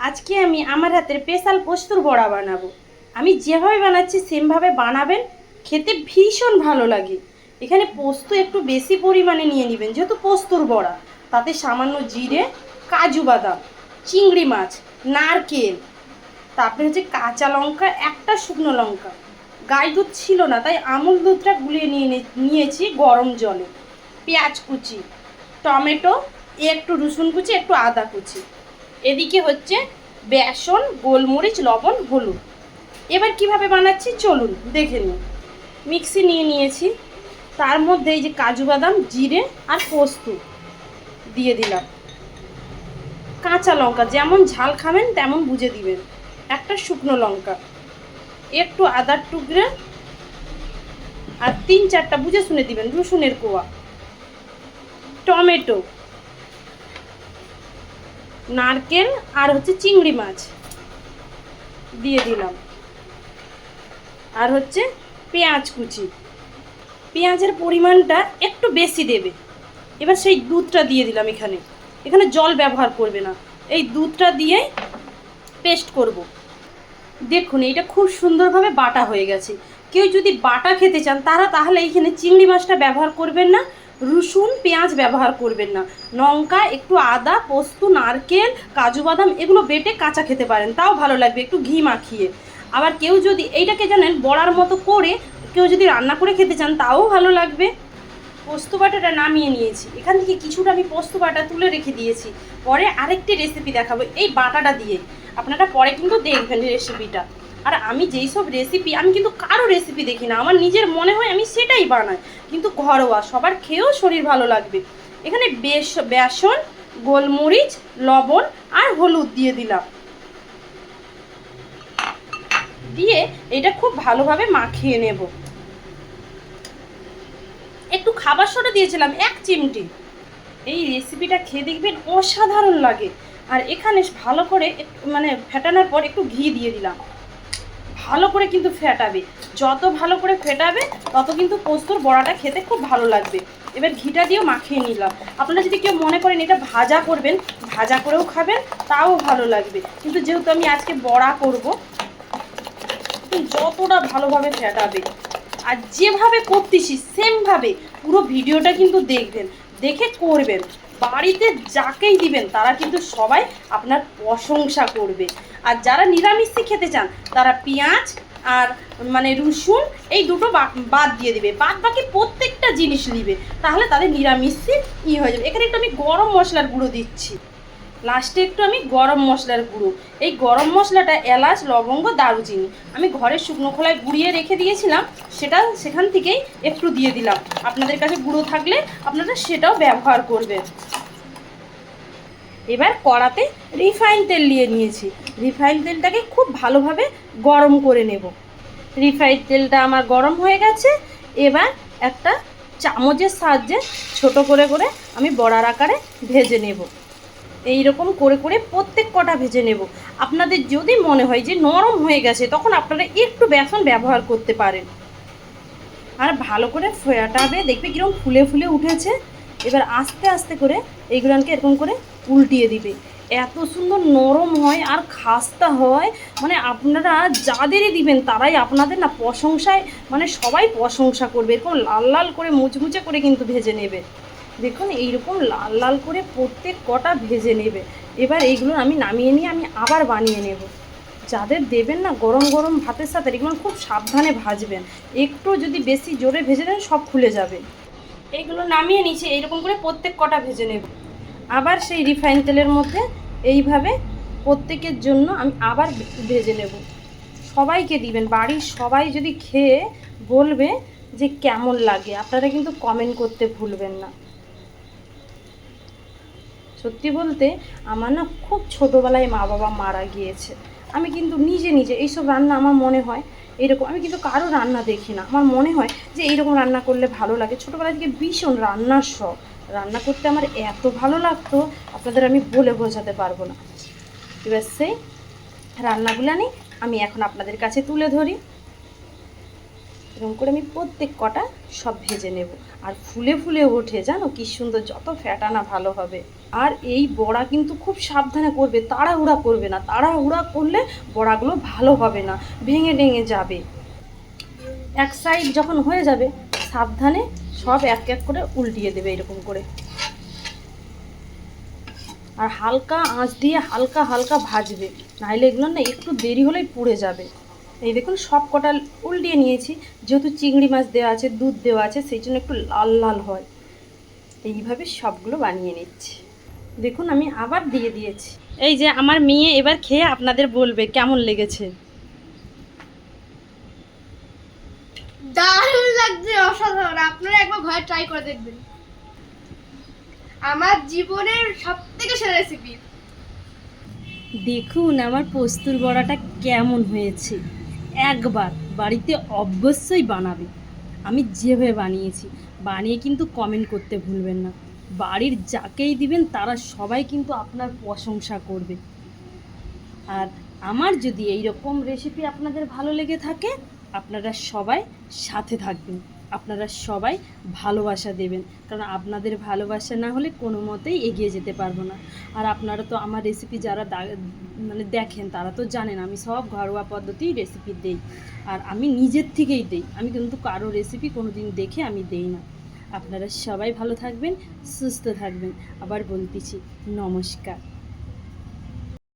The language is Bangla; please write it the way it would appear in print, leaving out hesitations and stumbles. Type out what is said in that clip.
আজকে আমি আমার হাতের স্পেশাল পোস্তর বড়া বানাবো। আমি যেভাবে বানাচ্ছি সেমভাবে বানাবেন, খেতে ভীষণ ভালো লাগে। এখানে পোস্ত একটু বেশি পরিমাণে নিয়ে নেবেন, যেহেতু পোস্তর বড়া। তাতে সামান্য জিরে, কাজু বাদাম, চিংড়ি মাছ, নারকেল, তারপরে হচ্ছে কাঁচা লঙ্কা, একটা শুকনো লঙ্কা। গাই দুধ ছিল না, তাই আমুল দুধটা গুলিয়ে নিয়েছি গরম জলে। পেঁয়াজ কুচি, টমেটো, একটু রসুন কুচি, একটু আদা কুচি। এদিকে হচ্ছে বেসন, গোলমরিচ, লবণ, হলুদ। এবার কিভাবে বানাচ্ছি চলুন দেখে নিন। মিক্সি নিয়ে নিয়েছি, তার মধ্যে এই যে কাজু বাদাম, জিরে আর পোস্ত দিয়ে দিলাম। কাঁচা লঙ্কা যেমন ঝাল খাবেন তেমন বুঝে দিবেন, একটা শুকনো লঙ্কা, একটু আদার টুকরা, আর 3-4টা বুঝে শুনে দিবেন রসুনের কোয়া, টমেটো, নারকেল আর হচ্ছে চিংড়ি মাছ দিয়ে দিলাম, আর হচ্ছে পেঁয়াজ কুচি। পেঁয়াজের পরিমাণটা একটু বেশি দেবে। এবার সেই দুধটা দিয়ে দিলাম। এখানে এখানে জল ব্যবহার করবে না, এই দুধটা দিয়ে পেস্ট করব। দেখুন এটা খুব সুন্দরভাবে বাটা হয়ে গেছে। কেউ যদি বাটা খেতে চান তাহলে এইখানে চিংড়ি মাছটা ব্যবহার করবেন না, রসুন পেঁয়াজ ব্যবহার করবেন না, লঙ্কা, একটু আদা, পোস্ত, নারকেল, কাজু বাদাম এগুলো বেটে কাঁচা খেতে পারেন, তাও ভালো লাগবে একটু ঘি মাখিয়ে। আবার কেউ যদি এইটাকে জানেন বড়ার মতো করে কেউ যদি রান্না করে খেতে চান তাও ভালো লাগবে। পোস্ত বাটাটা নামিয়ে নিয়েছি, এখান থেকে কিছুটা আমি পোস্ত বাটা তুলে রেখে দিয়েছি। পরে আরেকটি রেসিপি দেখাবো এই বাটাটা দিয়ে, আপনারা পরে কিন্তু দেখবেন রেসিপিটা। আর আমি যেই সব রেসিপি, আমি কিন্তু কারো রেসিপি দেখি না, আমার নিজের মনে হয় আমি সেটাই বানাই, কিন্তু ঘরোয়া, সবার খেয়েও শরীর ভালো লাগবে। এখানে বেসন, গোলমরিচ, লবণ আর হলুদ দিয়ে দিলাম, দিয়ে এটা খুব ভালোভাবে মাখিয়ে নেব। একটু খাবার সোডা দিয়েছিলাম 1 চিমটি। এই রেসিপিটা খেয়ে দেখবেন অসাধারণ লাগে। আর এখানে ভালো করে মানে ফেটানোর পর একটু ঘি দিয়ে দিলাম। ভালো করে কিন্তু ফেটাবে, যত ভালো করে ফেটাবে তত কিন্তু পোস্তর বড়াটা খেতে খুব ভালো লাগবে। এবার ঘিটা দিয়েও মাখিয়ে নিলাম। আপনারা যদি কেউ মনে করেন এটা ভাজা করবেন, ভাজা করেও খাবেন, তাও ভালো লাগবে। কিন্তু যেহেতু আমি আজকে বড়া করব, যতটা ভালোভাবে ফেটাবে আর যেভাবে করতেছি সেমভাবে পুরো ভিডিওটা কিন্তু দেখবেন, দেখে করবেন। বাড়িতে যাকেই দিবেন তারা কিন্তু সবাই আপনার প্রশংসা করবে। আর যারা নিরামিষই খেতে চান তারা পেঁয়াজ আর মানে রসুন এই দুটো বাদ দিয়ে দিবে, বাদ বাকি প্রত্যেকটা জিনিস নিবে, তাহলে তাদের নিরামিষই হয়ে যাবে। এখানে একটু আমি গরম মশলার গুঁড়ো দিচ্ছি, লাস্টে একটু আমি গরম মশলার গুঁড়ো। এই গরম মশলাটা এলাচ, লবঙ্গ, দারুচিনি আমি ঘরের শুকনো খোলায় গুঁড়িয়ে রেখে দিয়েছিলাম, সেখান থেকেই একটু দিয়ে দিলাম। আপনাদের কাছে গুঁড়ো থাকলে আপনারা সেটাও ব্যবহার করবেন। এবার কড়াতে রিফাইন তেল নিয়ে নিয়েছি, রিফাইন তেলটাকে খুব ভালোভাবে গরম করে নেব। রিফাইন তেলটা আমার গরম হয়ে গেছে। এবার একটা চামচের সাহায্যে ছোট করে করে আমি বড়ার আকারে ভেজে নেব। এই রকম করে করে প্রত্যেক কটা ভেজে নেব। আপনাদের যদি মনে হয় যে নরম হয়ে গেছে তখন আপনারা একটু বেসন ব্যবহার করতে পারেন। আর ভালো করে ফোটাবে, দেখবে কীরকম ফুলে ফুলে উঠেছে। এবার আস্তে আস্তে করে এইগুলোকে এরকম করে উল্টিয়ে দিবে। এত সুন্দর নরম হয় আর খাস্তা হয়, মানে আপনারা যাদেরই দিবেন তারাই আপনাদের না প্রশংসায়, মানে সবাই প্রশংসা করবে। এরকম লাল লাল করে মুচমুচে করে কিন্তু ভেজে নেবে। দেখুন এইরকম লাল লাল করে প্রত্যেক কটা ভেজে নেবে। এবার এইগুলো আমি নামিয়ে নিয়ে আমি আবার বানিয়ে নেব। যাদের দেবেন না গরম গরম ভাতের সাথে এগুলো খুব সাবধানে ভাজবেন, একটু যদি বেশি জোরে ভেজে দেন সব খুলে যাবে। এইগুলো নামিয়ে নিচে এইরকম করে প্রত্যেক কটা ভেজে নেব। আবার সেই রিফাইন তেলের মধ্যে এইভাবে প্রত্যেকের জন্য আমি আবার ভেজে নেব। সবাইকে দিবেন, বাড়ির সবাই যদি খেয়ে বলবে যে কেমন লাগে, আপনারা কিন্তু কমেন্ট করতে ভুলবেন না। সত্যি বলতে আমার না খুব ছোটোবেলায় মা বাবা মারা গিয়েছে। আমি কিন্তু নিজে নিজে এইসব রান্না আমার মনে হয় এইরকম, আমি কিন্তু কারো রান্না দেখি না, আমার মনে হয় যে এইরকম রান্না করলে ভালো লাগে। ছোটোবেলা থেকে ভীষণ রান্নার শখ, রান্না করতে আমার এত ভালো লাগতো আপনাদের আমি বলে বোঝাতে পারবো না। এবার সেই রান্নাগুলো আমি এখন আপনাদের কাছে তুলে ধরি। এরকম করে আমি প্রত্যেক কটা সব ভেজে নেব। আর ফুলে ফুলে ওঠে, জানো কি সুন্দর, যত ফ্যাটানা ভালো হবে। আর এই বড়া কিন্তু খুব সাবধানে করবে, তাড়াহুড়া করবে না, তাড়াহুড়া করলে বড়াগুলো ভালো হবে না, ভেঙে ভেঙে যাবে। এক সাইড যখন হয়ে যাবে সাবধানে সব এক এক করে উল্টিয়ে দেবে এরকম করে। আর হালকা আঁচ দিয়ে হালকা হালকা ভাজবে, নাহলে এগুলো না একটু দেরি হলেই পুড়ে যাবে। এই দেখুন সব কটা উল্টিয়ে নিয়েছি, যেহেতু চিংড়ি মাছ দেওয়া আছে, দুধ দেওয়া আছে, সেই জন্য একটু লাল লাল হয়। এইভাবে সবগুলো বানিয়ে নিচ্ছি। দেখুন আমি আবার দিয়ে দিয়েছি। এই যে আমার মেয়ে এবার খেয়ে আপনাদের বলবে কেমন লেগেছে। দারুণ লাগছে, অসাধারণ। আপনারা একবার ঘরে ট্রাই করে দেখবেন। আমার জীবনের সবথেকে সেরা রেসিপি। দেখুন আমার পোস্তুর বড়াটা কেমন হয়েছে, একবার বাড়িতে অবশ্যই বানাবে। আমি যেভাবে বানিয়েছি, বানিয়ে কিন্তু কমেন্ট করতে ভুলবেন না। বাড়ির যাকেই দিবেন তারা সবাই কিন্তু আপনার প্রশংসা করবে। আর আমার যদি এই রকম রেসিপি আপনাদের ভালো লেগে থাকে, আপনারা সবাই সাথে থাকবেন, আপনারা সবাই ভালোবাসা দেবেন, কারণ আপনাদের ভালোবাসা না হলে কোনো মতেই এগিয়ে যেতে পারবো না। আর আপনারা তো আমার রেসিপি যারা মানে দেখেন তারা তো জানেন আমি সব ঘরোয়া পদ্ধতিই রেসিপি দেই, আর আমি নিজের থেকেই দেই, আমি কিন্তু কারো রেসিপি কোনো দিন দেখে আমি দেই না। আপনারা সবাই ভালো থাকবেন, সুস্থ থাকবেন। আবার বলতেছি নমস্কার।